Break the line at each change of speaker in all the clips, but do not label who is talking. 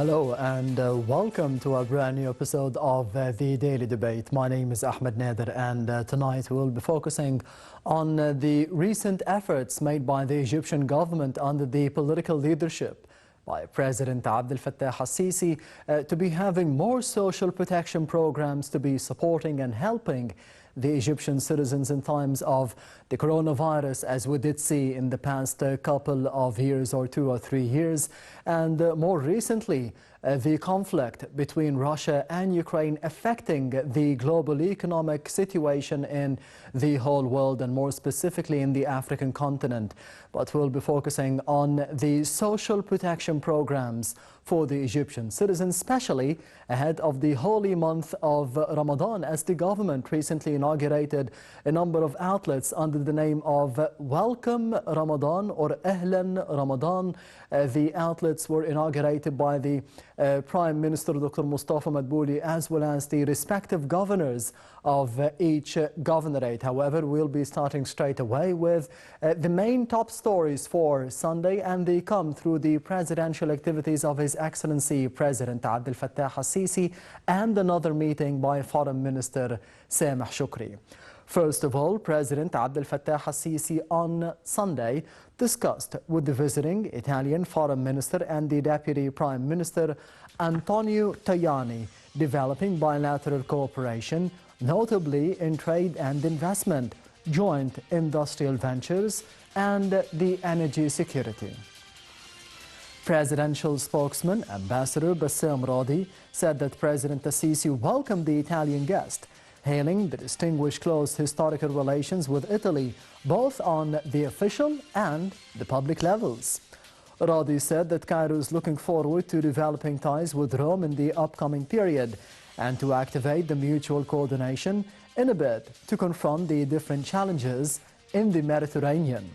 Hello and welcome to a brand new episode of The Daily Debate. My name is Ahmed Nader and tonight we'll be focusing on the recent efforts made by the Egyptian government under the political leadership by President Abdel Fattah al-Sisi to be having more social protection programs to be supporting and helping the Egyptian citizens in times of the coronavirus, as we did see in the past couple of years or 2 or 3 years. And more recently, the conflict between Russia and Ukraine affecting the global economic situation in the whole world and more specifically in the African continent. But we'll be focusing on the social protection programs for the Egyptian citizens, especially ahead of the holy month of Ramadan, as the government recently inaugurated a number of outlets under the name of Welcome Ramadan or Ahlan Ramadan. The outlets were inaugurated by the Prime Minister Dr. Mustafa Madbouli as well as the respective governors of each governorate. However, we'll be starting straight away with the main top stories for Sunday, and they come through the presidential activities of His Excellency President Abdel Fattah al-Sisi and another meeting by Foreign Minister Sameh Shoukry. First of all, President Abdel Fattah al-Sisi on Sunday discussed with the visiting Italian Foreign Minister and the Deputy Prime Minister Antonio Tajani developing bilateral cooperation, notably in trade and investment, joint industrial ventures, and the energy security. Presidential spokesman Ambassador Bassam Radi said that President al-Sisi welcomed the Italian guest, hailing the distinguished close historical relations with Italy, both on the official and the public levels. Radi said that Cairo is looking forward to developing ties with Rome in the upcoming period and to activate the mutual coordination in a bid to confront the different challenges in the Mediterranean.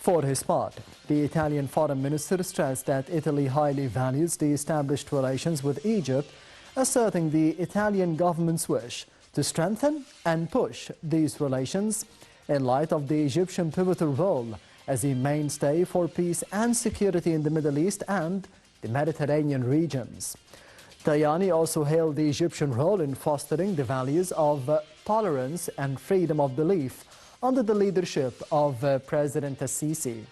For his part, the Italian Foreign Minister stressed that Italy highly values the established relations with Egypt, asserting the Italian government's wish to strengthen and push these relations in light of the Egyptian pivotal role as a mainstay for peace and security in the Middle East and the Mediterranean regions. Tajani also hailed the Egyptian role in fostering the values of tolerance and freedom of belief under the leadership of President al-Sisi.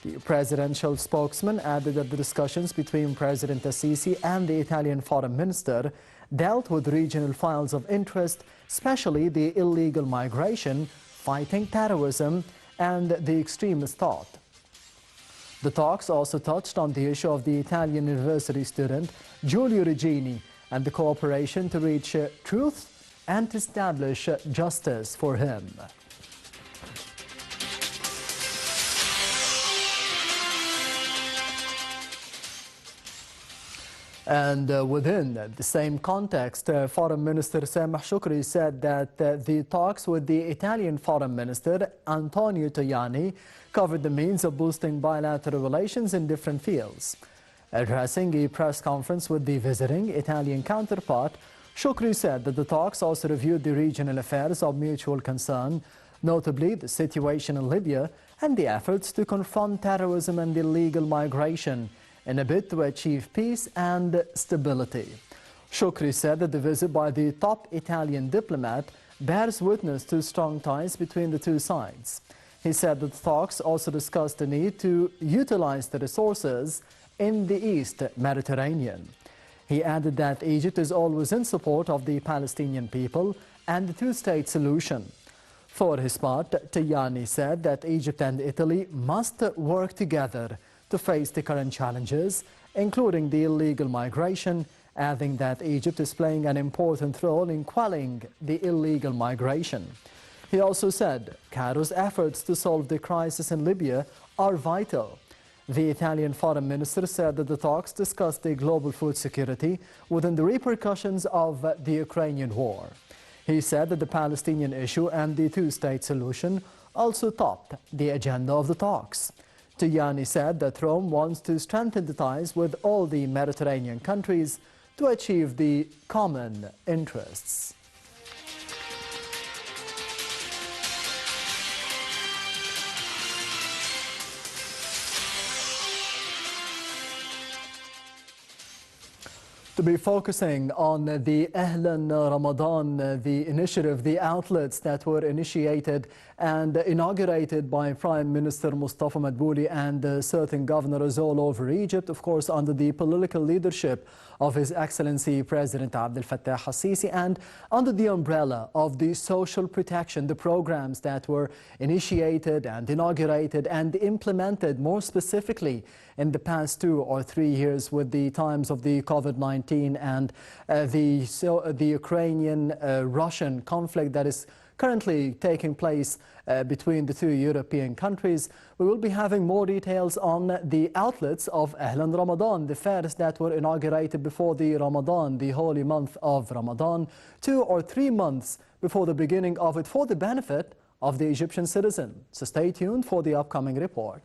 The presidential spokesman added that the discussions between President al-Sisi and the Italian Foreign Minister dealt with regional files of interest, especially the illegal migration, fighting terrorism, and the extremist thought. The talks also touched on the issue of the Italian university student Giulio Regini and the cooperation to reach truth and establish justice for him. And within the same context, Foreign Minister Sameh Shoukry said that the talks with the Italian Foreign Minister Antonio Tajani covered the means of boosting bilateral relations in different fields. Addressing a press conference with the visiting Italian counterpart, Shoukry said that the talks also reviewed the regional affairs of mutual concern, notably the situation in Libya and the efforts to confront terrorism and illegal migration in a bid to achieve peace and stability. Shoukry said that the visit by the top Italian diplomat bears witness to strong ties between the two sides. He said that the talks also discussed the need to utilize the resources in the East Mediterranean. He added that Egypt is always in support of the Palestinian people and the two-state solution. For his part, Tajani said that Egypt and Italy must work together to face the current challenges, including the illegal migration, adding that Egypt is playing an important role in quelling the illegal migration. He also said Cairo's efforts to solve the crisis in Libya are vital. The Italian Foreign Minister said that the talks discussed the global food security within the repercussions of the Ukrainian war. He said that the Palestinian issue and the two-state solution also topped the agenda of the talks. Tajani said that Rome wants to strengthen the ties with all the Mediterranean countries to achieve the common interests. to be focusing on the Ahlan Ramadan, the initiative, the outlets that were initiated and inaugurated by Prime Minister Mustafa Madbouli and certain governors all over Egypt, of course, under the political leadership of His Excellency President Abdel Fattah al-Sisi, and under the umbrella of the social protection, the programs that were initiated and inaugurated and implemented more specifically in the past 2 or 3 years with the times of the COVID-19 and the Ukrainian-Russian conflict that is currently taking place between the 2 European countries. We will be having more details on the outlets of Ahlan Ramadan, the fairs that were inaugurated before the Ramadan, the holy month of Ramadan, 2 or 3 months before the beginning of it, for the benefit of the Egyptian citizen. So stay tuned for the upcoming report.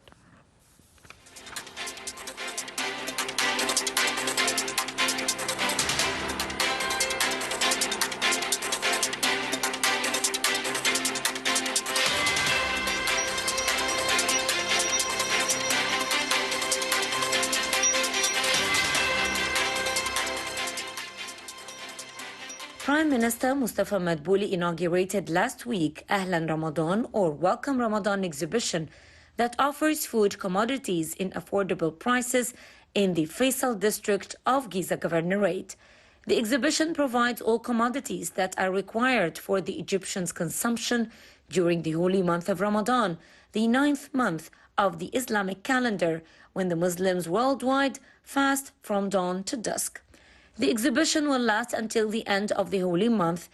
Prime Minister Mustafa Madbouli inaugurated last week Ahlan Ramadan, or Welcome Ramadan exhibition that offers food commodities in affordable prices in the Faisal district of Giza Governorate. The exhibition provides all commodities that are required for the Egyptians' consumption during the holy month of Ramadan, the 9th month of the Islamic calendar, when the Muslims worldwide fast from dawn to dusk. The exhibition will last until the end of the holy month,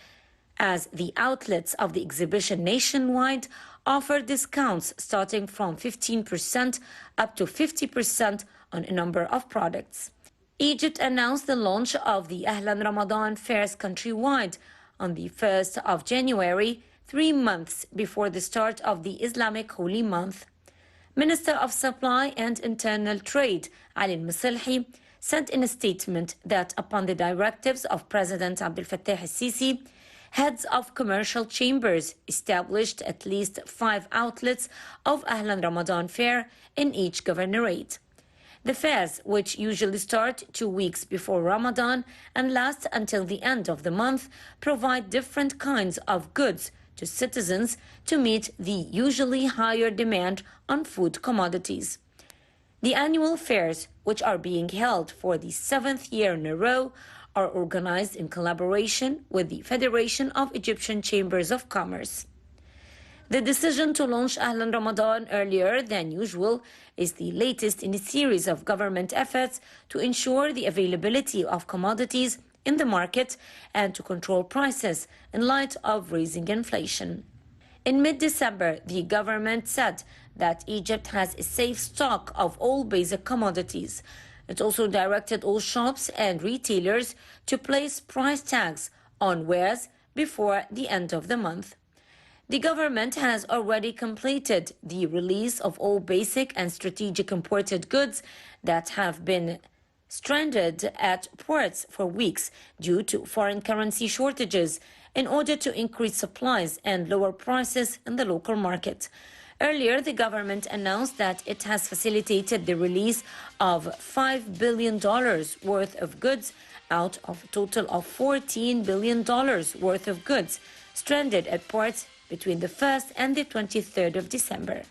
as the outlets of the exhibition nationwide offer discounts starting from 15% up to 50% on a number of products. Egypt announced the launch of the Ahlan Ramadan fairs countrywide on the 1st of January, 3 months before the start of the Islamic holy month. Minister of Supply and Internal Trade, Ali al-Masalhi, said in a statement that upon the directives of President Abdel Fattah al-Sisi, heads of commercial chambers established at least 5 outlets of Ahlan Ramadan fair in each governorate. The fairs, which usually start 2 weeks before Ramadan and last until the end of the month, provide different kinds of goods to citizens to meet the usually higher demand on food commodities. The annual fairs, which are being held for the 7th year in a row, are organized in collaboration with the Federation of Egyptian Chambers of Commerce. The decision to launch Ahlan Ramadan earlier than usual is the latest in a series of government efforts to ensure the availability of commodities in the market and to control prices in light of rising inflation. In mid-December, the government said that Egypt has a safe stock of all basic commodities. It also directed all shops and retailers to place price tags on wares before the end of the month. The government has already completed the release of all basic and strategic imported goods that have been stranded at ports for weeks due to foreign currency shortages, in order to increase supplies and lower prices in the local market. Earlier, the government announced that it has facilitated the release of $5 billion worth of goods out of a total of $14 billion worth of goods stranded at ports between the 1st and the 23rd of December.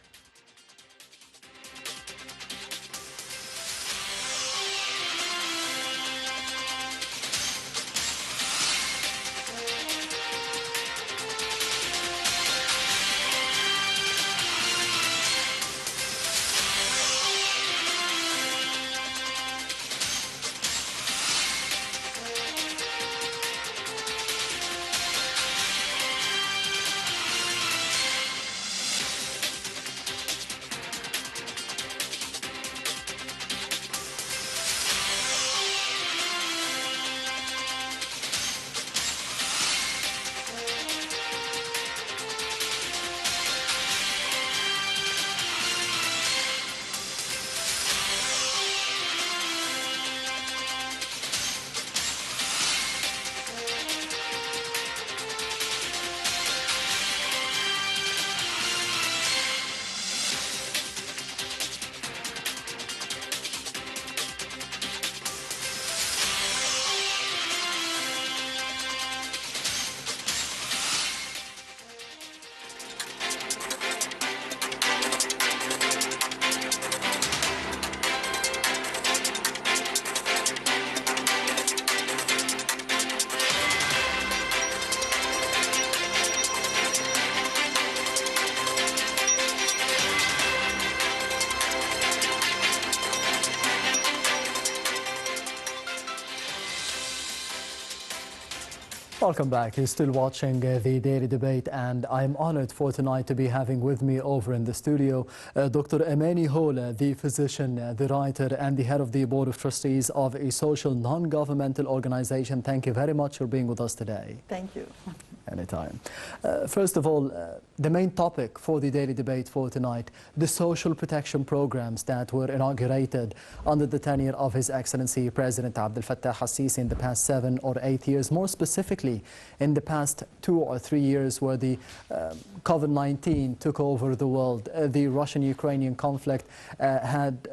Welcome back. You're still watching the Daily Debate, and I'm honored for tonight to be having with me over in the studio Dr. Amany Houla, the physician, the writer, and the head of the Board of Trustees of a social non-governmental organization. Thank you very much for being with us today.
Thank you.
Anytime. First of all, the main topic for the Daily Debate for tonight, the social protection programs that were inaugurated under the tenure of His Excellency President Abdel Fattah al-Sisi in the past 7 or 8 years, more specifically in the past 2 or 3 years where the COVID-19 took over the world. The Russian-Ukrainian conflict had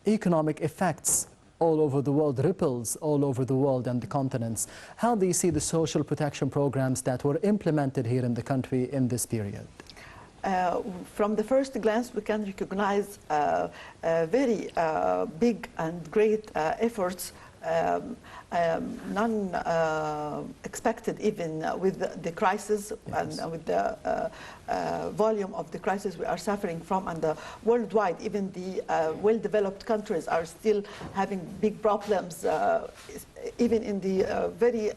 economic effects all over the world, ripples all over the world and the continents. How do you see the social protection programs that were implemented here in the country in this period?
From the first glance, we can recognize very big and great efforts, expected even with the crisis. Yes. And with the volume of the crisis we are suffering from, and worldwide, even the well-developed countries are still having big problems, even in the very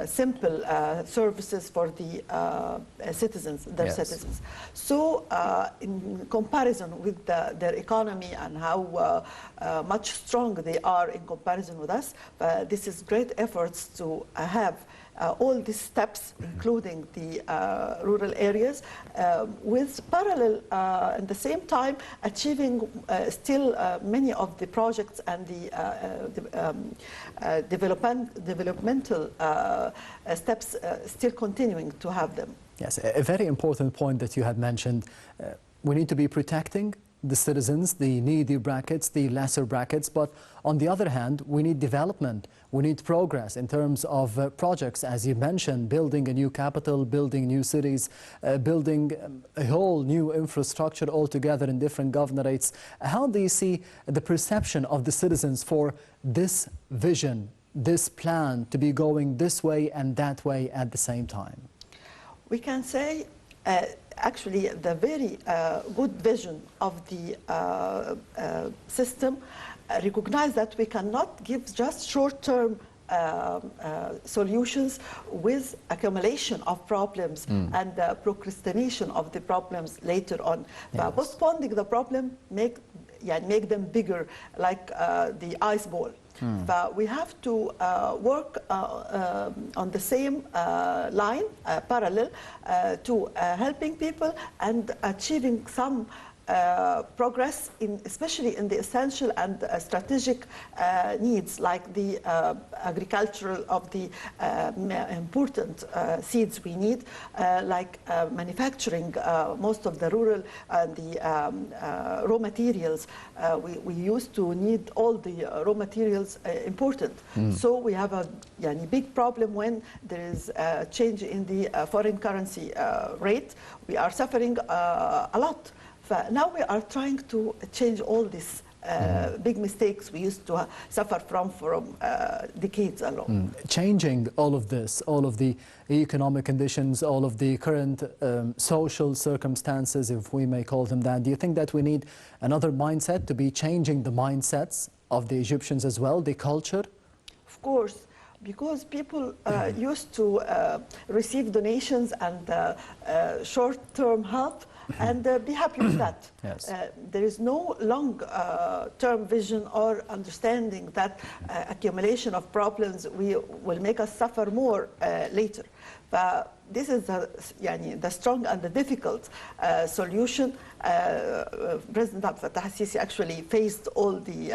simple services for the citizens, their citizens. So in comparison with their economy and how much stronger they are in comparison with us, this is great efforts to have all these steps, including the rural areas, with parallel, at the same time, achieving still many of the projects and the developmental steps, still continuing to have them.
Yes, a very important point that you had mentioned. We need to be protecting the citizens, the needy brackets, the lesser brackets, but on the other hand, we need development, we need progress in terms of projects, as you mentioned, building a new capital, building new cities, building a whole new infrastructure altogether in different governorates. How do you see the perception of the citizens for this vision, this plan to be going this way and that way at the same time?
We can say actually the very good vision of the system recognize that we cannot give just short-term solutions with accumulation of problems and procrastination of the problems later on. Yes. Postponing the problem make them bigger, like the ice ball. But we have to work on the same line, parallel, to helping people and achieving some progress, especially in the essential and strategic needs, like the agricultural of the important seeds we need, like manufacturing most of the rural and the raw materials. We used to need all the raw materials imported. So we have a big problem when there is a change in the foreign currency rate. We are suffering a lot. Now we are trying to change all these big mistakes we used to suffer from decades along.
Changing all of this, all of the economic conditions, all of the current social circumstances, if we may call them that, do you think that we need another mindset to be changing the mindsets of the Egyptians as well, the culture?
Of course. Because people used to receive donations and short-term help and be happy with that.
Yes.
There is no long-term vision or understanding that accumulation of problems will make us suffer more later. But this is the strong and the difficult solution. President Abdel Fattah al-Sisi actually faced all the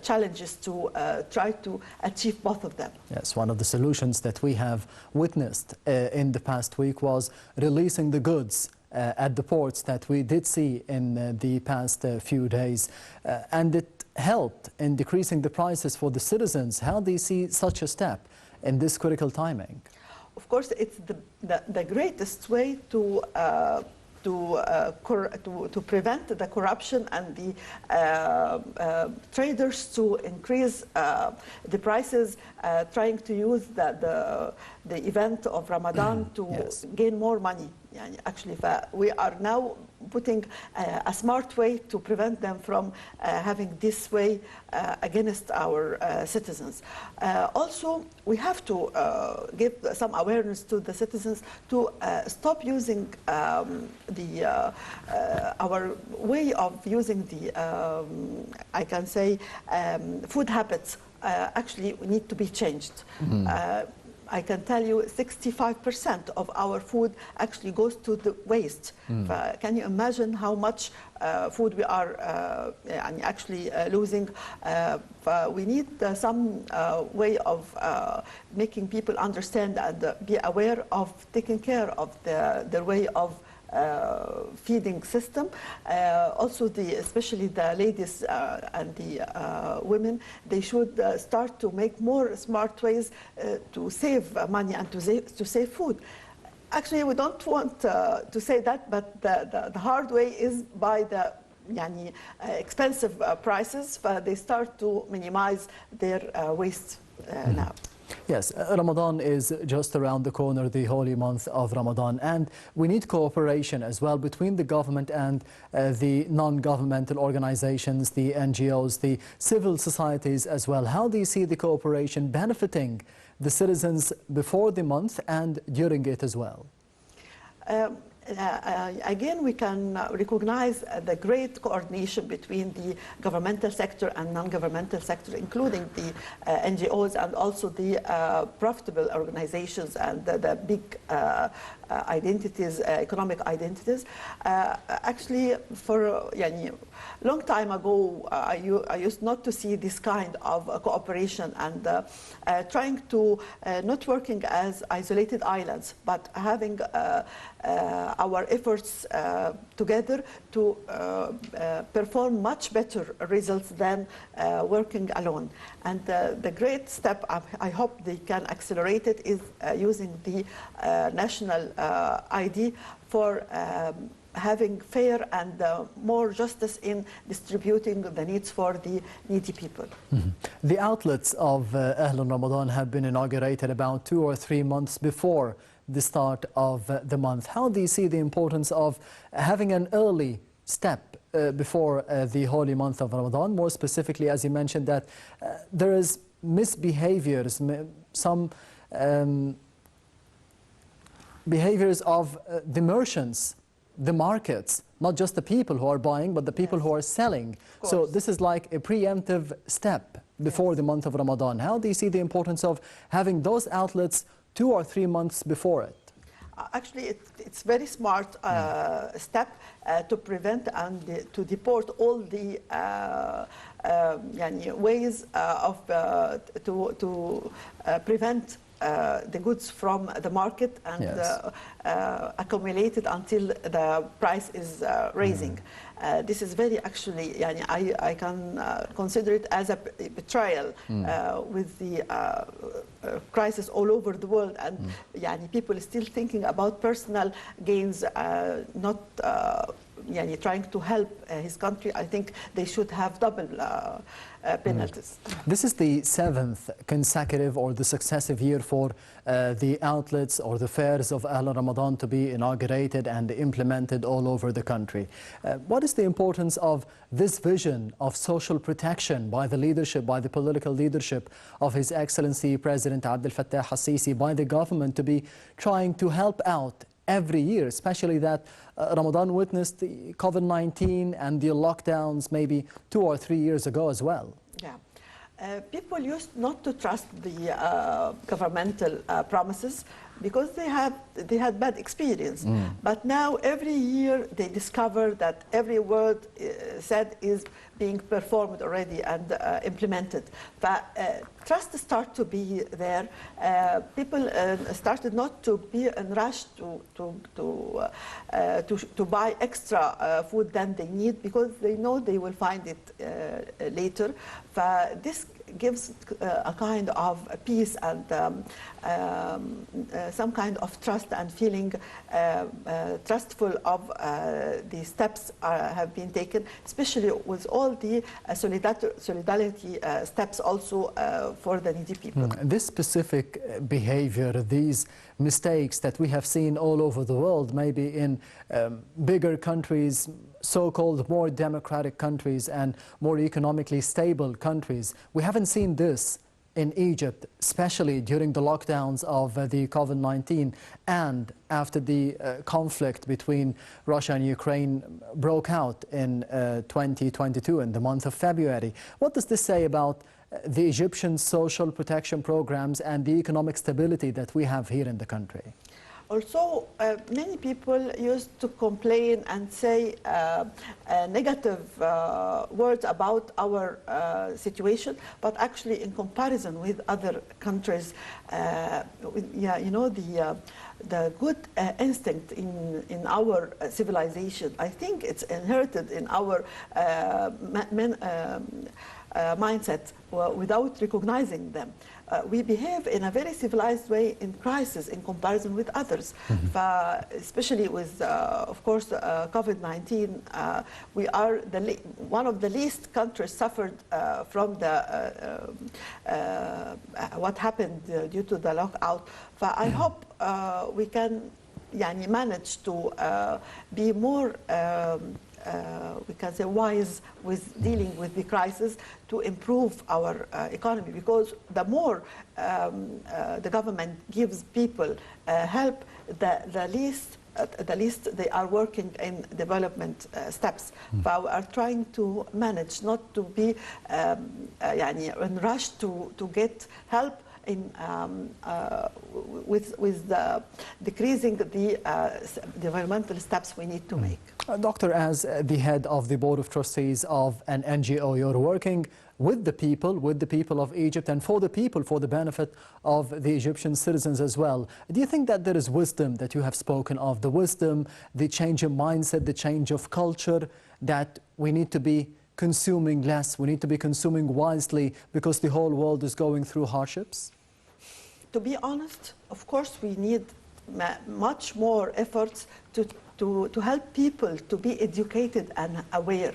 challenges to try to achieve both of them.
Yes, one of the solutions that we have witnessed in the past week was releasing the goods at the ports that we did see in the past few days, and it helped in decreasing the prices for the citizens. How do you see such a step in this critical timing?
Of course, it's the greatest way to prevent the corruption and the traders to increase the prices, trying to use the the event of Ramadan to
Yes.
gain more money. يعني actually, we are now putting a smart way to prevent them from having this way against our citizens. Also, we have to give some awareness to the citizens to stop using our way of using the, I can say, food habits actually need to be changed. I can tell you 65% of our food actually goes to the waste. Can you imagine how much food we are actually losing? We need some way of making people understand and be aware of taking care of their way of feeding system. Also, especially the ladies and the women, they should start to make more smart ways to save money and to save food. Actually, we don't want to say that, but the hard way is by the expensive prices. They start to minimize their waste now.
Yes, Ramadan is just around the corner, the holy month of Ramadan, and we need cooperation as well between the government and the non-governmental organizations, the NGOs, the civil societies as well. How do you see the cooperation benefiting the citizens before the month and during it as well?
Again, we can recognize the great coordination between the governmental sector and non-governmental sector, including the NGOs and also the profitable organizations and the big identities, economic identities. Actually, for a long time ago, I used not to see this kind of cooperation and trying to not working as isolated islands, but having our efforts together to perform much better results than working alone. And the great step I hope they can accelerate it is using the national ID for having fair and more justice in distributing the needs for the needy people.
The outlets of Ahlan Ramadan have been inaugurated about 2 or 3 months before the start of the month. How do you see the importance of having an early step before the holy month of Ramadan? More specifically, as you mentioned, that there is misbehaviors, some behaviors of the merchants, the markets, not just the people who are buying, but the people who are selling. So this is like a preemptive step before the month of Ramadan. How do you see the importance of having those outlets 2 or 3 months before it?
Actually, it's very smart step to prevent and to deport all the ways of to prevent the goods from the market and accumulated until the price is raising. This is very actually, I can consider it as a betrayal with the crisis all over the world, and people are still thinking about personal gains, not trying to help his country. I think they should have double penalties.
This is the 7th consecutive or the successive year for the outlets or the fairs of Ahlan Ramadan to be inaugurated and implemented all over the country. What is the importance of this vision of social protection by the leadership, by the political leadership of His Excellency President Abdel Fattah al-Sisi, by the government to be trying to help out every year, especially that Ramadan witnessed the COVID-19 and the lockdowns maybe 2 or 3 years ago as well?
Yeah. People used not to trust the governmental promises because they had bad experience. But now every year they discover that every word said is being performed already and implemented. But trust started to be there. People started not to be in rush to buy extra food than they need because they know they will find it later. This gives a kind of peace and some kind of trust and feeling trustful of the steps have been taken, especially with all the solidarity steps also for the needy people.
This specific behavior, these mistakes that we have seen all over the world, maybe in bigger countries, so-called more democratic countries and more economically stable countries. We haven't seen this in Egypt, especially during the lockdowns of the COVID-19 and after the conflict between Russia and Ukraine broke out in 2022 in the month of February. What does this say about the Egyptian social protection programs and the economic stability that we have here in the country?
Also, many people used to complain and say negative words about our situation, but actually in comparison with other countries, you know, the good instinct in our civilization, I think it's inherited in our mindset without recognizing them. We behave in a very civilized way in crisis in comparison with others. Especially with, of course, COVID-19, we are one of the least countries suffered from what happened due to the lockout. I hope we can manage to be more we can say wise with dealing with the crisis to improve our economy, because the more the government gives people help, the least they are working in development steps. We are trying to manage not to be in rush to get help in with the decreasing the developmental steps we need to make.
Doctor, as the head of the Board of Trustees of an NGO, you're working with the people of Egypt and for the people, for the benefit of the Egyptian citizens as well. Do you think that there is wisdom that you have spoken of, the wisdom, the change of mindset, the change of culture, that we need to be consuming less, we need to be consuming wisely because the whole world is going through hardships?
To be honest, of course we need much more efforts to help people to be educated and aware,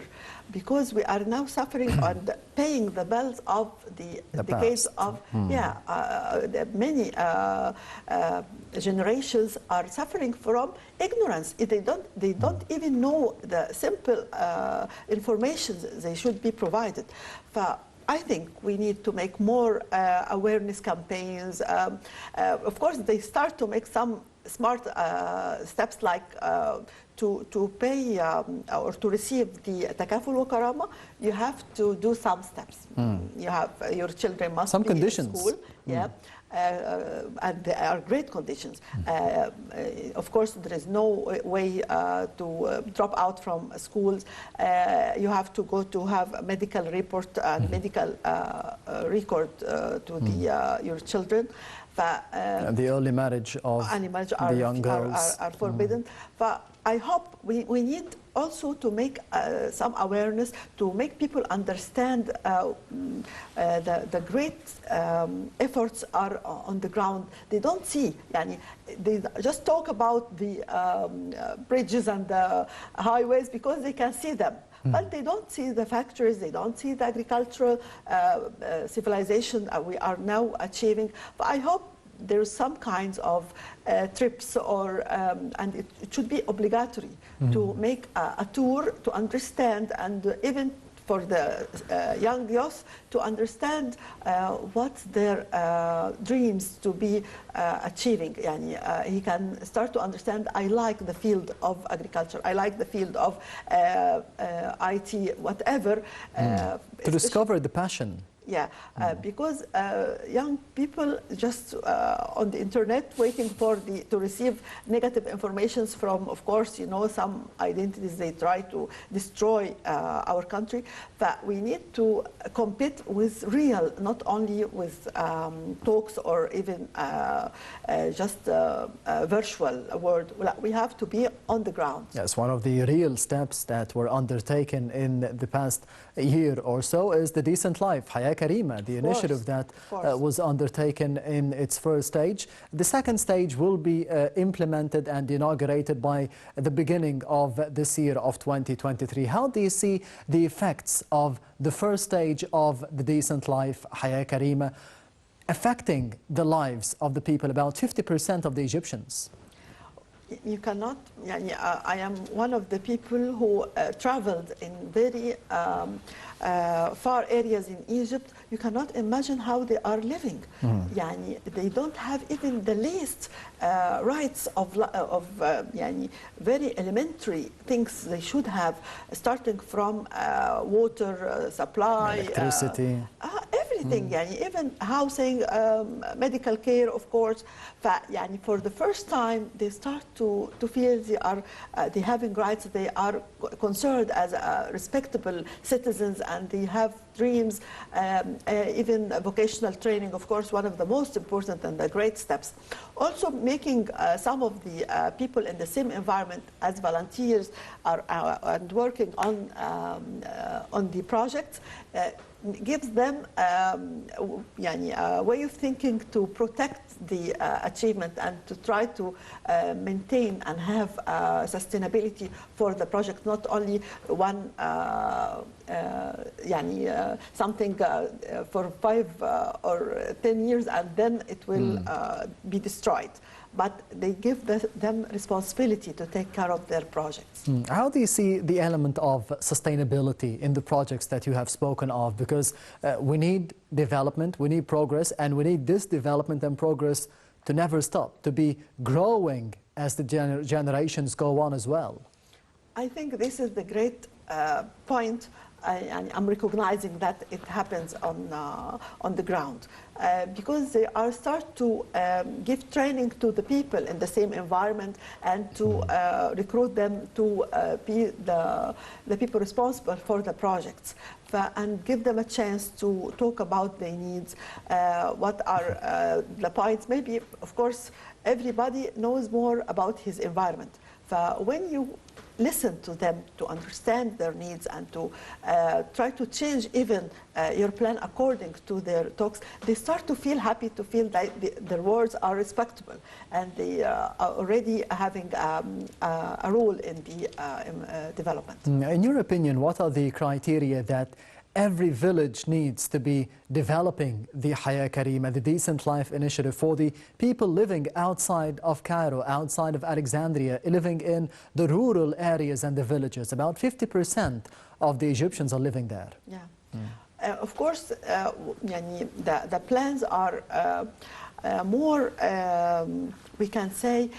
because we are now suffering on paying the bills of the decades of many generations are suffering from ignorance. They don't even know the simple information they should be provided. I think we need to make more awareness campaigns. Of course, they start to make some smart steps like to pay or to receive the takaful wa karama. You have to do some steps. You have your children must
some
be
conditions.
in school. And they are great conditions. Of course, there is no way to drop out from schools. You have to go to have a medical report and medical record to your children.
The early marriage of the young girls
are forbidden. I hope we need also to make some awareness to make people understand the great efforts are on the ground. They don't see, they just talk about the bridges and the highways because they can see them. But they don't see the factories, they don't see the agricultural civilization we are now achieving. But I hope there's some kinds of trips or and it should be obligatory to make a tour to understand, and even for the young youth to understand what's their dreams to be achieving. He can start to understand, I like the field of agriculture, I like the field of IT, whatever.
To discover the passion.
Because young people just on the internet waiting for to receive negative informations from, of course, some identities they try to destroy our country. But we need to compete with real, not only with talks or even just virtual word. We have to be on the ground.
Yes, one of the real steps that were undertaken in the past year or so is the Decent Life. Hayya Karima, the initiative that was undertaken in its first stage. The second stage will be implemented and inaugurated by the beginning of this year of 2023. How do you see the effects of the first stage of the Decent Life, Hayya Karima, affecting the lives of the people, about 50% of the Egyptians?
You cannot, I am one of the people who traveled in very far areas in Egypt. You cannot imagine how they are living. They don't have even the least rights of very elementary things they should have, starting from water supply,
electricity,
everything, even housing, medical care, of course. For the first time, they start to feel they having rights. They are concerned as respectable citizens, and they have dreams. Even vocational training, of course, one of the most important and the great steps. Also, making some of the people in the same environment as volunteers and working on the projects. Gives them a way of thinking to protect the achievement and to try to maintain and have sustainability for the project, not only one something for 5 or 10 years and then it will be destroyed. But they give them responsibility to take care of their projects.
How do you see the element of sustainability in the projects that you have spoken of? Because we need development, we need progress, and we need this development and progress to never stop, to be growing as the generations go on as well.
I think this is the great point. I'm recognizing that it happens on the ground because they are start to give training to the people in the same environment and to recruit them to be the people responsible for the projects and give them a chance to talk about their needs, what are the points. Maybe, of course, everybody knows more about his environment. When you listen to them, to understand their needs and to try to change even your plan according to their talks, they start to feel happy, to feel that their words are respectable and they are already having a role in the development.
In your opinion, what are the criteria that every village needs to be developing the Hayya Karima, the Decent Life initiative, for the people living outside of Cairo, outside of Alexandria, living in the rural areas and the villages? About 50% of the Egyptians are living there.
Of course, the plans are more, we can say,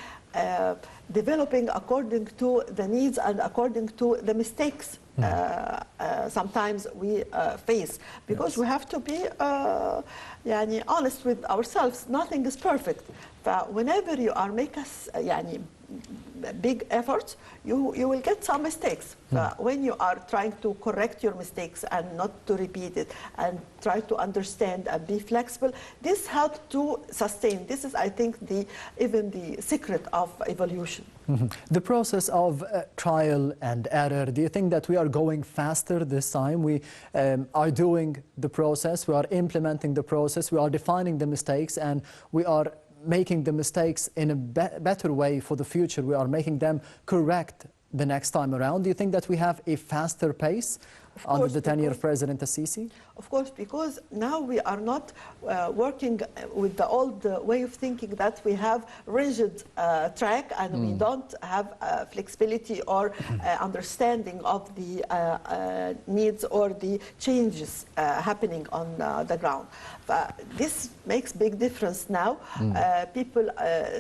developing according to the needs and according to the mistakes sometimes we face, because we have to be honest with ourselves. Nothing is perfect. Whenever you are making big efforts, you will get some mistakes. When you are trying to correct your mistakes and not to repeat it and try to understand and be flexible, this helps to sustain. This is, I think, even the secret of evolution.
The process of trial and error, do you think that we are going faster this time? We are doing the process, we are implementing the process, we are defining the mistakes, and we are making the mistakes in a better way for the future. We are making them correct the next time around. Do you think that we have a faster pace under the tenure of President Al-Sisi?
Of course, because now we are not working with the old way of thinking that we have rigid track and we don't have flexibility or understanding of the needs or the changes happening on the ground. This makes big difference now. People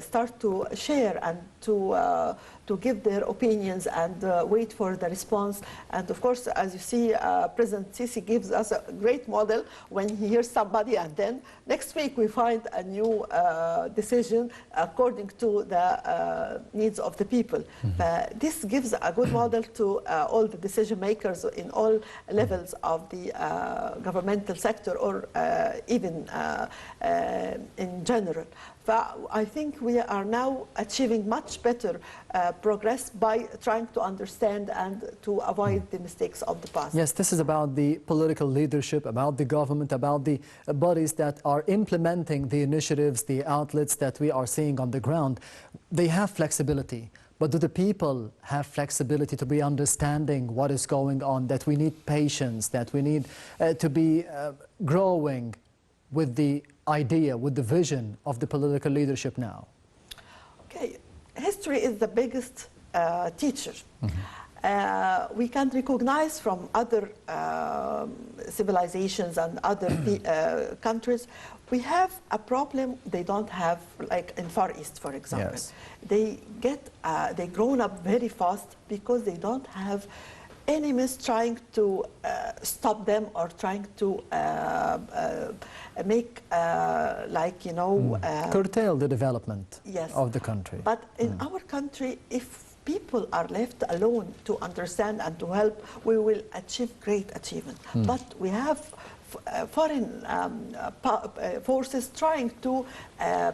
start to share and to give their opinions and wait for the response. And of course, as you see, President Sisi gives us a great model when he hears somebody, and then next week we find a new decision according to the needs of the people. This gives a good model to all the decision makers in all levels of the governmental sector or even in general. I think we are now achieving much better progress by trying to understand and to avoid the mistakes of the past.
Yes, this is about the political leadership, about the government, about the bodies that are implementing the initiatives, the outlets that we are seeing on the ground. They have flexibility, but do the people have flexibility to be understanding what is going on, that we need patience, that we need to be growing with the idea, with the vision of the political leadership now?
Okay, history is the biggest teacher. We can recognize from other civilizations and other countries, we have a problem they don't have, like in Far East, for example.
Yes.
They grown up very fast because they don't have enemies trying to stop them or trying to make
curtail the development
yes.
of the country.
But in our country, if people are left alone to understand and to help, we will achieve great achievement. But we have foreign forces trying to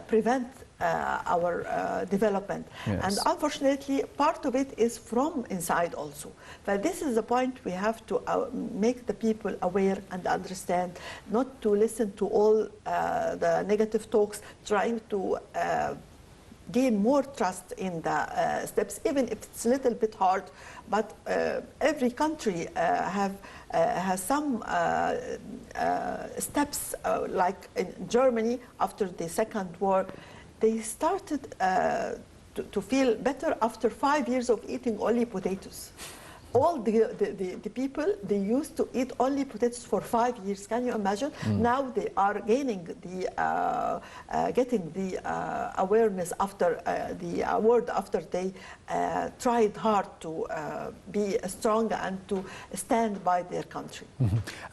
prevent our development.
Yes.
And unfortunately, part of it is from inside also. But this is the point we have to make the people aware and understand, not to listen to all the negative talks, trying to gain more trust in the steps, even if it's a little bit hard. But every country has some steps, like in Germany after the Second War. They started to feel better after 5 years of eating only potatoes. All the people, they used to eat only potatoes for 5 years. Can you imagine? Now they are gaining getting the awareness after the award, after they tried hard to be strong and to stand by their country.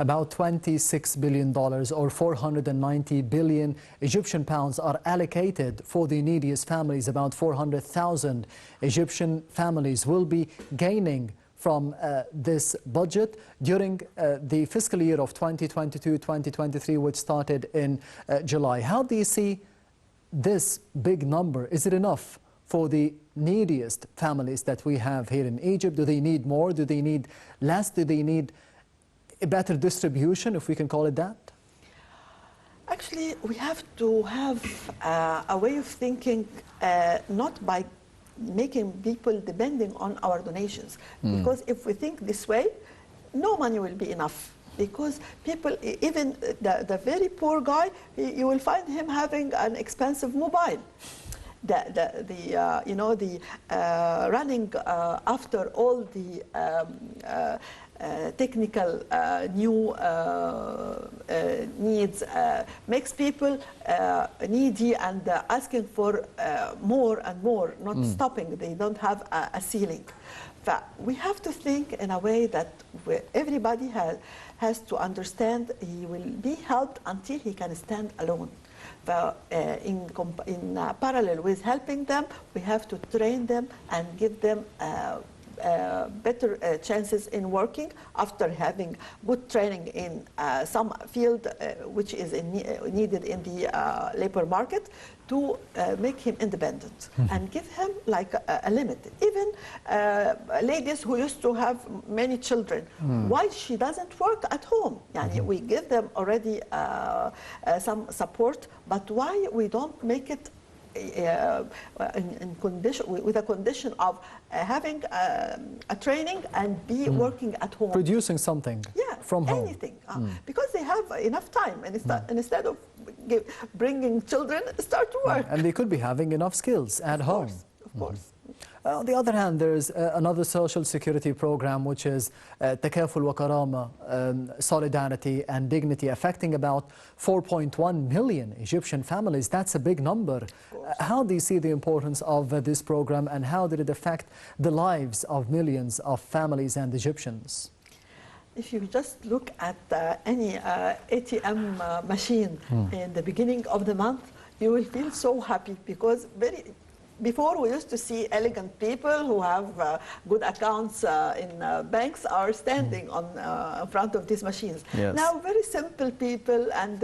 About $26 billion or 490 billion Egyptian pounds are allocated for the neediest families. About 400,000 Egyptian families will be gaining from this budget during the fiscal year of 2022-2023, which started in July. How do you see this big number? Is it enough for the neediest families that we have here in Egypt? Do they need more? Do they need less? Do they need a better distribution, if we can call it that?
Actually, we have to have a way of thinking, not by making people depending on our donations. Because if we think this way, no money will be enough. Because people, even the very poor guy, you will find him having an expensive mobile. Running after all the technical new needs makes people needy and asking for more and more, not stopping. They don't have a ceiling. But we have to think in a way that everybody has to understand he will be helped until he can stand alone. In parallel with helping them, we have to train them and give them better chances in working after having good training in some field which is needed in the labor market, to make him independent and give him like a limit. Even ladies who used to have many children, why she doesn't work at home? Yani we give them already some support, but why we don't make it with a condition of having a training and be working at home,
producing something from home,
anything, because they have enough time, and instead of bringing children, start to work,
and they could be having enough skills at home.
Of course.
On the other hand, there's another social security program, which is Takaful wa Karama, solidarity and dignity, affecting about 4.1 million Egyptian families. That's a big number. How do you see the importance of this program, and how did it affect the lives of millions of families and Egyptians?
If you just look at any ATM machine in the beginning of the month, you will feel so happy, because before we used to see elegant people who have good accounts in banks are standing on in front of these machines.
Yes.
Now, very simple people, and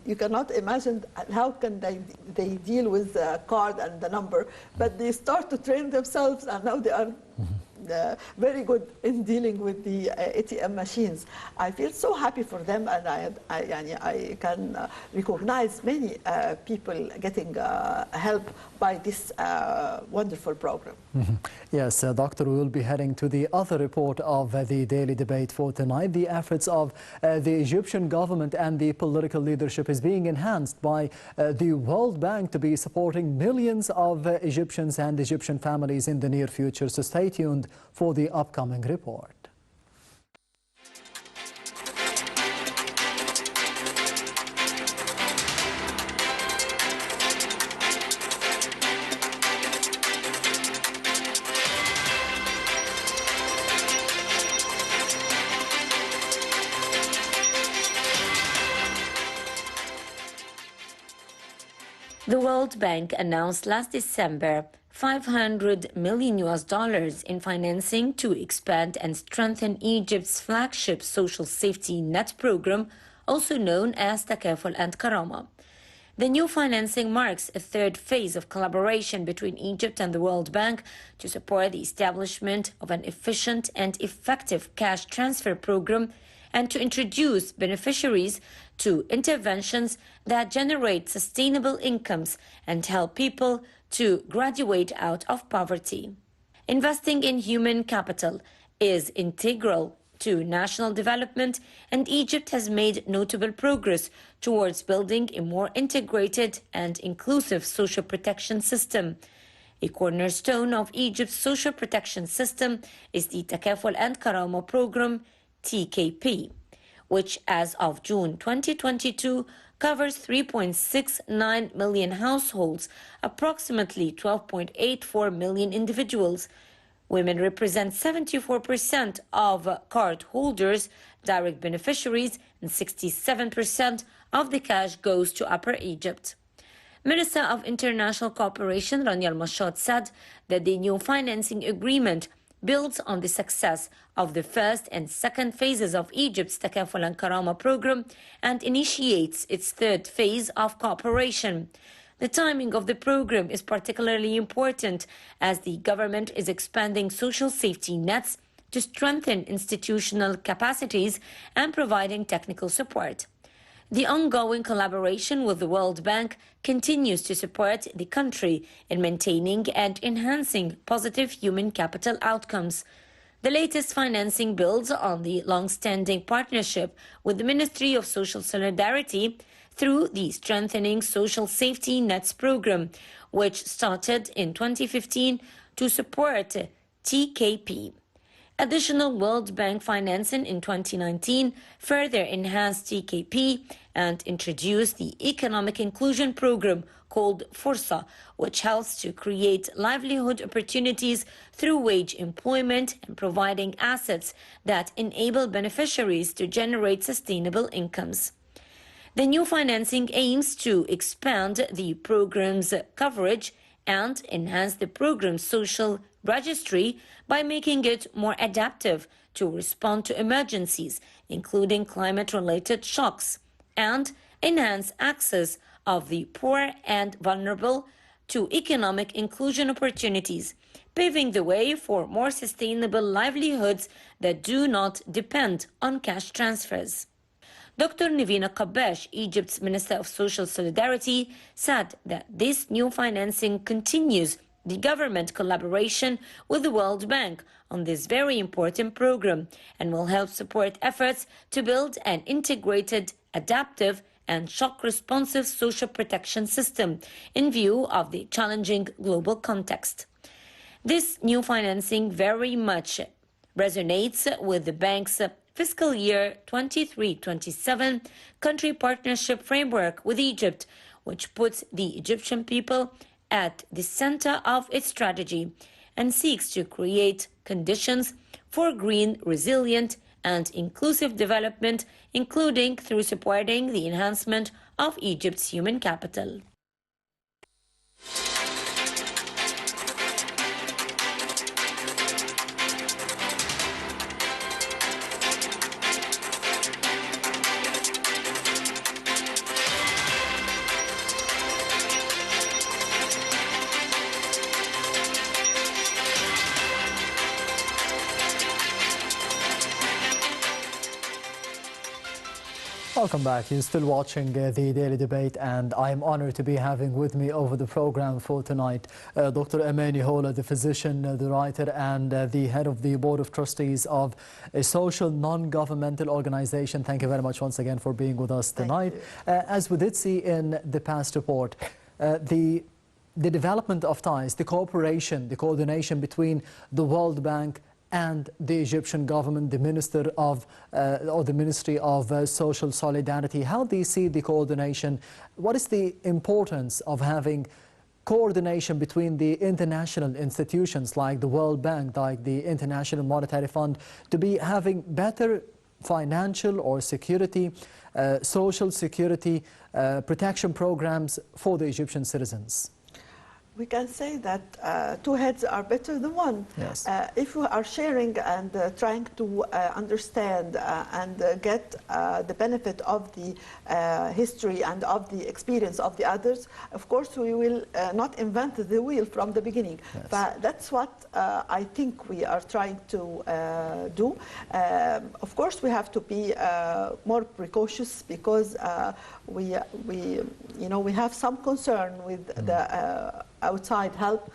you cannot imagine how can they deal with the card and the number, but they start to train themselves, and now they are very good in dealing with the ATM machines. I feel so happy for them, and I can recognize many people getting help by this wonderful program.
Yes, Doctor, we will be heading to the other report of the daily debate for tonight. The efforts of the Egyptian government and the political leadership is being enhanced by the World Bank to be supporting millions of Egyptians and Egyptian families in the near future. So stay tuned for the upcoming report.
The World Bank announced last December $500 million in financing to expand and strengthen Egypt's flagship social safety net program, also known as Takaful and Karama. The new financing marks a third phase of collaboration between Egypt and the World Bank to support the establishment of an efficient and effective cash transfer program and to introduce beneficiaries to interventions that generate sustainable incomes and help people to graduate out of poverty. Investing in human capital is integral to national development, and Egypt has made notable progress towards building a more integrated and inclusive social protection system. A cornerstone of Egypt's social protection system is the Takaful and Karama program, TKP, which as of June 2022 covers 3.69 million households, approximately 12.84 million individuals. Women represent 74% of card holders, direct beneficiaries, and 67% of the cash goes to Upper Egypt. Minister of International Cooperation Rania Al-Mashad said that the new financing agreement builds on the success of the first and second phases of Egypt's Takaful and Karama program and initiates its third phase of cooperation. The timing of the program is particularly important as the government is expanding social safety nets to strengthen institutional capacities and providing technical support. The ongoing collaboration with the World Bank continues to support the country in maintaining and enhancing positive human capital outcomes. The latest financing builds on the long-standing partnership with the Ministry of Social Solidarity through the Strengthening Social Safety Nets program, which started in 2015 to support TKP. Additional World Bank financing in 2019 further enhanced TKP and introduced the Economic Inclusion Program called Fursa, which helps to create livelihood opportunities through wage employment and providing assets that enable beneficiaries to generate sustainable incomes. The new financing aims to expand the program's coverage and enhance the program's social registry by making it more adaptive to respond to emergencies, including climate-related shocks, and enhance access of the poor and vulnerable to economic inclusion opportunities, paving the way for more sustainable livelihoods that do not depend on cash transfers. Dr. Nivina Qabash, Egypt's Minister of Social Solidarity, said that this new financing continues the government collaboration with the World Bank on this very important program and will help support efforts to build an integrated, adaptive, and shock-responsive social protection system in view of the challenging global context. This new financing very much resonates with the bank's fiscal year 23-27 country partnership framework with Egypt, which puts the Egyptian people at the center of its strategy and seeks to create conditions for green, resilient, and inclusive development, including through supporting the enhancement of Egypt's human capital.
Welcome back. You're still watching the Daily Debate, and I am honored to be having with me over the program for tonight Dr. Amany, Houla, the physician, the writer, and the head of the Board of Trustees of a social non-governmental organization. Thank you very much once again for being with us tonight. As we did see in the past report, the development of ties, the cooperation, the coordination between the World Bank and the Egyptian government, the Minister of, or the Ministry of Social Solidarity. How do you see the coordination? What is the importance of having coordination between the international institutions like the World Bank, like the International Monetary Fund, to be having better financial or security, social security protection programs for the Egyptian citizens?
We can say that two heads are better than one.
Yes.
If we are sharing and trying to understand and get the benefit of the history and of the experience of the others, of course we will not invent the wheel from the beginning.
Yes.
But that's what I think we are trying to do. Of course we have to be more precautious because we have some concern with the outside help,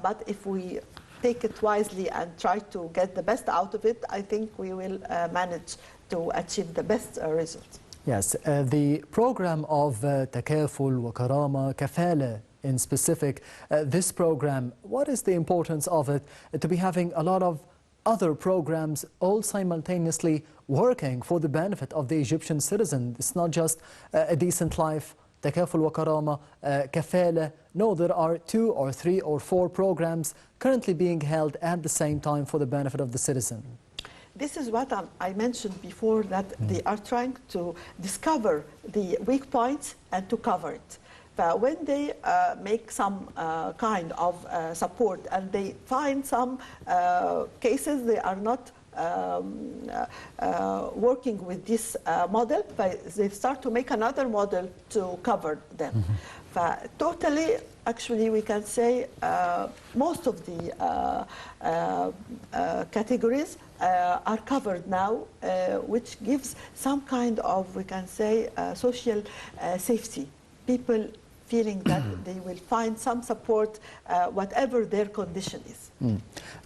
but if we take it wisely and try to get the best out of it, I think we will manage to achieve the best results.
Yes, the program of Takaful wa Karama, Kafala in specific, this program, what is the importance of it to be having a lot of other programs all simultaneously working for the benefit of the Egyptian citizen? It's not just a decent life, Takaful wa Karama, Kafala. No, there are 2 or 3 or 4 programs currently being held at the same time for the benefit of the citizen.
This is what I mentioned before, that they are trying to discover the weak points and to cover it. But when they make some kind of support and they find some cases they are not working with this model, but they start to make another model to cover them. Totally, actually, we can say most of the categories are covered now, which gives some kind of, we can say, social safety. People feeling that they will find some support, whatever their condition is.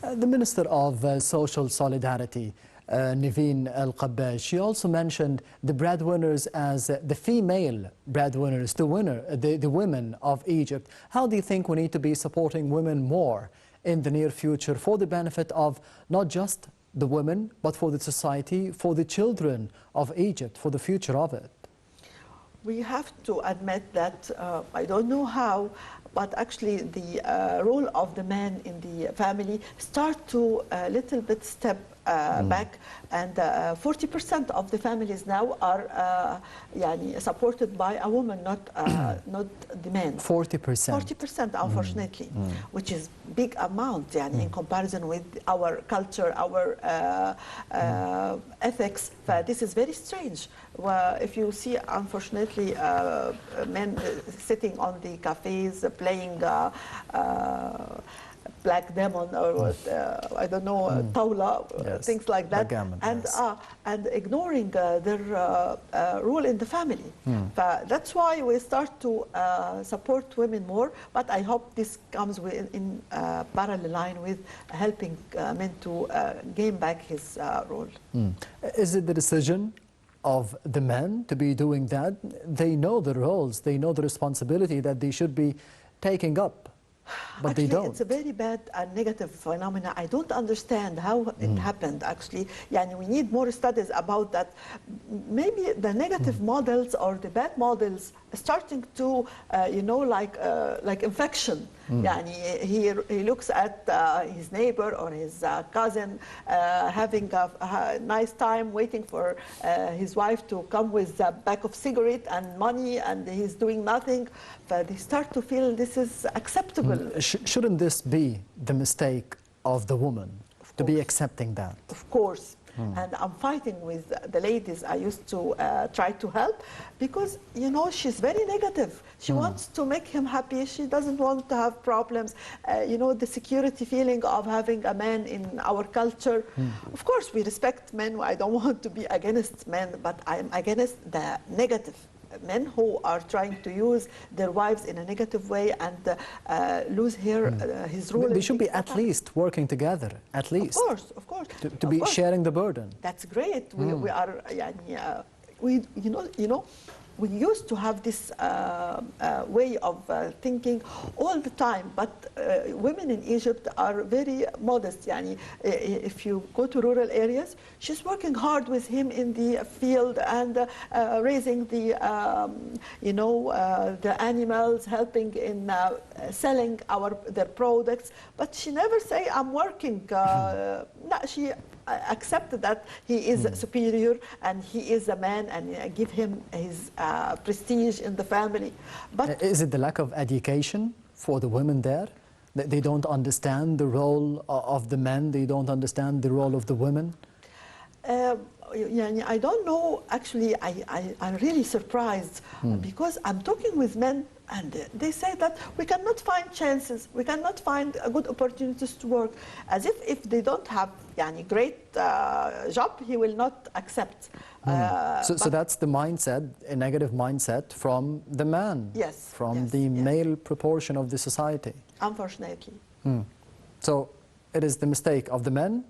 The Minister of Social Solidarity, Niveen Al-Qabbaj, she also mentioned the breadwinners as the female breadwinners, the women of Egypt. How do you think we need to be supporting women more in the near future for the benefit of not just the women, but for the society, for the children of Egypt, for the future of it?
We have to admit that, I don't know how, but actually the role of the man in the family start to a little bit step back, and 40% of the families now are supported by a woman, not the man. 40%? 40%, unfortunately, which is big amount in comparison with our culture, our ethics. This is very strange. If you see, unfortunately, men sitting on the cafes playing Black Demon or I don't know, Tawla, things like that, and ignoring their role in the family. That's why we start to support women more, but I hope this comes in parallel line with helping men to gain back his role.
Is it the decision of the men to be doing that? They know the roles, they know the responsibility that they should be taking up, but
actually,
they don't.
It's a very bad and negative phenomenon. I don't understand how it happened, actually. We need more studies about that. Maybe the negative models or the bad models starting to, like infection. He looks at his neighbor or his cousin having a nice time waiting for his wife to come with a pack of cigarette and money, and he's doing nothing. But they start to feel this is acceptable.
Shouldn't this be the mistake of the woman, to be accepting that?
Of course. And I'm fighting with the ladies I used to try to help, because, you know, she's very negative. She wants to make him happy. She doesn't want to have problems. You know, the security feeling of having a man in our culture. Of course, we respect men. I don't want to be against men, but I'm against the negative men who are trying to use their wives in a negative way and lose his role.
They should be at least working together, at least.
Of course.
To be sharing the burden.
That's great. We are, you know, we used to have this way of thinking all the time, but women in Egypt are very modest. Yani, if you go to rural areas, she's working hard with him in the field and raising the, the animals, helping in selling their products. But she never say, "I'm working." No, she accepted that he is superior and he is a man, and give him his prestige in the family. But
is it the lack of education for the women there? They don't understand the role of the men, they don't understand the role of the women?
I don't know. Actually, I'm really surprised because I'm talking with men and they say that we cannot find chances, we cannot find good opportunities to work, as if they don't have great job, he will not accept.
So that's the mindset, a negative mindset from the man,
yes,
from the male proportion of the society.
Unfortunately.
So it is the mistake of the men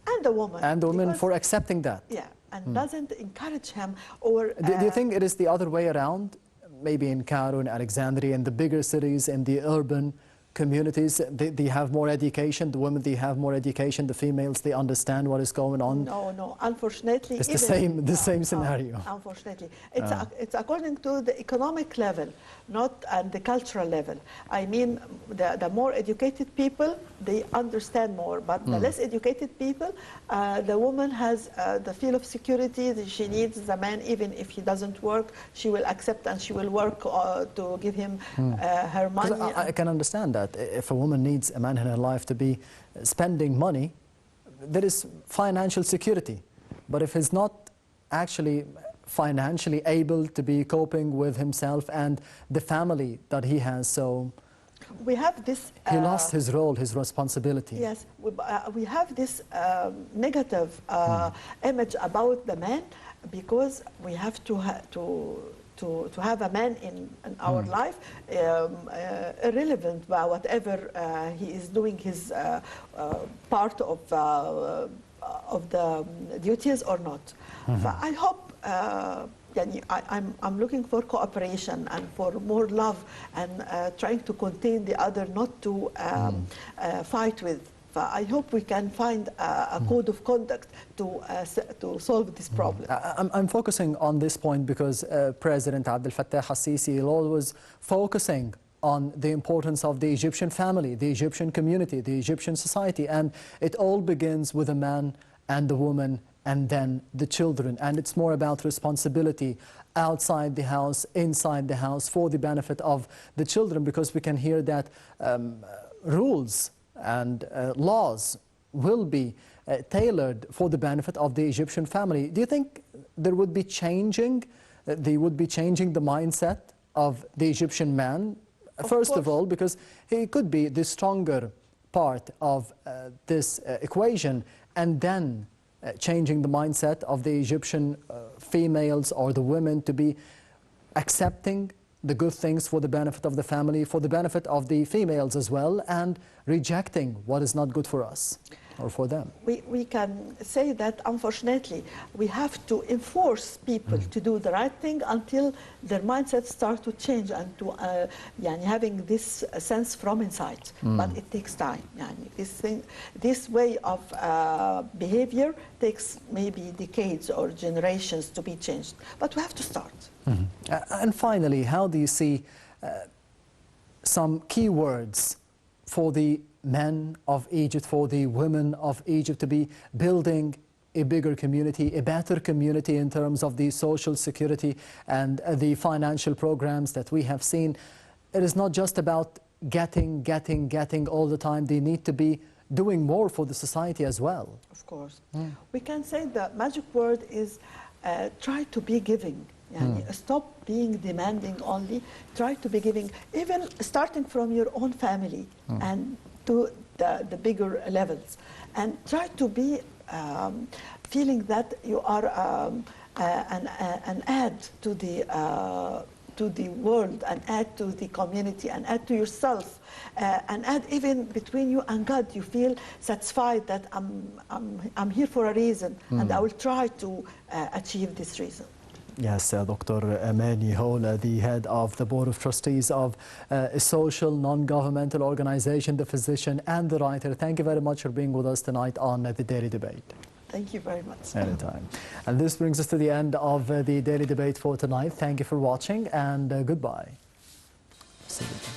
and the woman.
And the women for accepting that.
Yeah, and doesn't encourage him. Or
do you think it is the other way around? Maybe in Cairo, in Alexandria, in the bigger cities, in the urban communities, they have more education, the women, they have more education, the females, they understand what is going on?
No, unfortunately.
It's the same scenario.
Unfortunately. It's according to the economic level, not at the cultural level. I mean, the more educated people, they understand more, but the less educated people, the woman has the feel of security, she needs the man, even if he doesn't work, she will accept and she will work to give him her money.
I can understand that. If a woman needs a man in her life to be spending money, there is financial security. But if he's not actually financially able to be coping with himself and the family that he has, so
we have this...
he lost his role, his responsibility.
Yes, we have this negative image about the man, because we have to have a man in our life, irrelevant by whatever he is doing his part of the duties or not. I hope, I'm looking for cooperation and for more love and trying to contain the other, not to fight with. I hope we can find a code of conduct to solve this problem.
I'm focusing on this point because President Abdel Fattah al-Sisi is always focusing on the importance of the Egyptian family, the Egyptian community, the Egyptian society, and it all begins with a man and the woman and then the children, and it's more about responsibility outside the house, inside the house, for the benefit of the children, because we can hear that rules and laws will be tailored for the benefit of the Egyptian family. Do you think they would be changing the mindset of the Egyptian man? First of all, because he could be the stronger part of this equation, and then changing the mindset of the Egyptian females or the women to be accepting the good things for the benefit of the family, for the benefit of the females as well, and rejecting what is not good for us or for them.
We can say that, unfortunately, we have to enforce people to do the right thing until their mindsets start to change and to having this sense from inside. But it takes time. This way of behavior takes maybe decades or generations to be changed. But we have to start.
And finally, how do you see some key words for the men of Egypt, for the women of Egypt to be building a bigger community, a better community in terms of the social security and the financial programs that we have seen? It is not just about getting all the time. They need to be doing more for the society as well.
Of course. We can say the magic word is try to be giving. Yani stop being demanding only, try to be giving, even starting from your own family and to the bigger levels. And try to be feeling that you are an add to the world, and add to the community, and add to yourself, and add even between you and God. You feel satisfied that I'm here for a reason, and I will try to achieve this reason.
Yes, Dr. Amany Houla, the head of the Board of Trustees of a social non-governmental organization, the physician and the writer. Thank you very much for being with us tonight on the Daily Debate.
Thank you very much.
Anytime. And this brings us to the end of the Daily Debate for tonight. Thank you for watching, and goodbye. See you.